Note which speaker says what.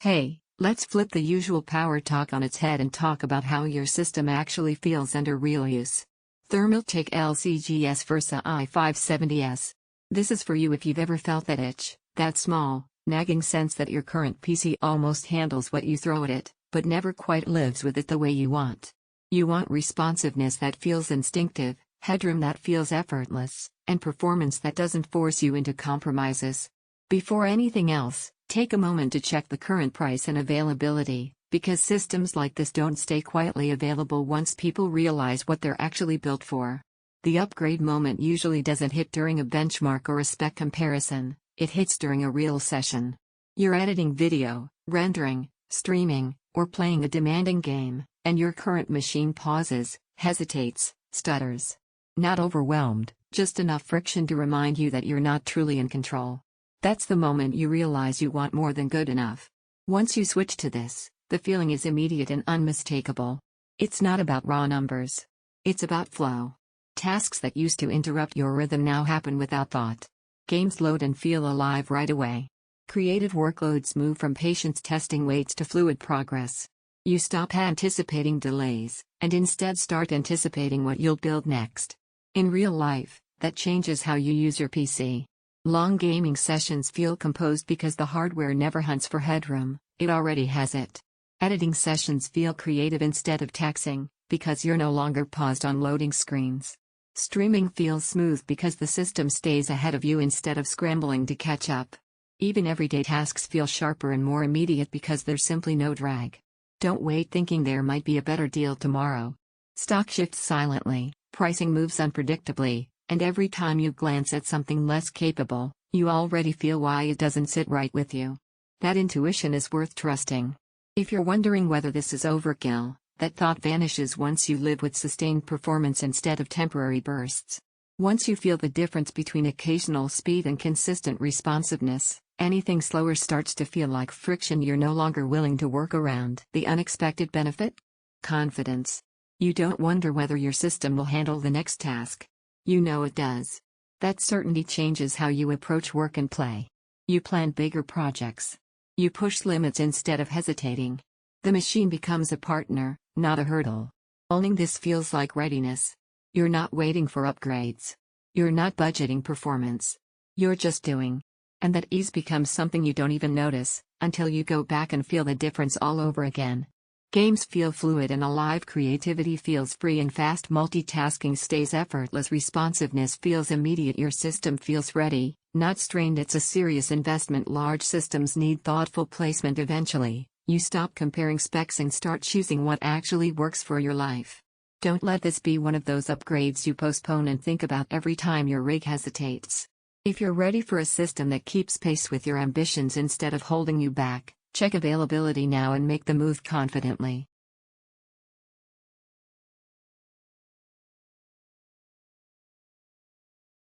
Speaker 1: Hey, let's flip the usual power talk on its head and talk about how your system actually feels under real use. Thermaltake LCGS Versa i570S. This is for you if you've ever felt that itch, that small, nagging sense that your current PC almost handles what you throw at it, but never quite lives with it the way you want. You want responsiveness that feels instinctive, headroom that feels effortless, and performance that doesn't force you into compromises. Before anything else, take a moment to check the current price and availability, because systems like this don't stay quietly available once people realize what they're actually built for. The upgrade moment usually doesn't hit during a benchmark or a spec comparison, it hits during a real session. You're editing video, rendering, streaming, or playing a demanding game, and your current machine pauses, hesitates, stutters. Not overwhelmed, just enough friction to remind you that you're not truly in control. That's the moment you realize you want more than good enough. Once you switch to this, the feeling is immediate and unmistakable. It's not about raw numbers. It's about flow. Tasks that used to interrupt your rhythm now happen without thought. Games load and feel alive right away. Creative workloads move from patience testing waits to fluid progress. You stop anticipating delays, and instead start anticipating what you'll build next. In real life, that changes how you use your PC. Long gaming sessions feel composed because the hardware never hunts for headroom, it already has it. Editing sessions feel creative instead of taxing, because you're no longer paused on loading screens. Streaming feels smooth because the system stays ahead of you instead of scrambling to catch up. Even everyday tasks feel sharper and more immediate because there's simply no drag. Don't wait thinking there might be a better deal tomorrow. Stock shifts silently, pricing moves unpredictably, and every time you glance at something less capable, you already feel why it doesn't sit right with you. That intuition is worth trusting. If you're wondering whether this is overkill, that thought vanishes once you live with sustained performance instead of temporary bursts. Once you feel the difference between occasional speed and consistent responsiveness, anything slower starts to feel like friction you're no longer willing to work around. The unexpected benefit? Confidence. You don't wonder whether your system will handle the next task. You know it does. That certainty changes how you approach work and play. You plan bigger projects. You push limits instead of hesitating. The machine becomes a partner, not a hurdle. Owning this feels like readiness. You're not waiting for upgrades. You're not budgeting performance. You're just doing. And that ease becomes something you don't even notice, until you go back and feel the difference all over again. Games feel fluid and alive, creativity feels free and fast, multitasking stays effortless, responsiveness feels immediate, your system feels ready, not strained. It's a serious investment. Large systems need thoughtful placement eventually. You stop comparing specs and start choosing what actually works for your life. Don't let this be one of those upgrades you postpone and think about every time your rig hesitates. If you're ready for a system that keeps pace with your ambitions instead of holding you back, check availability now and make the move confidently.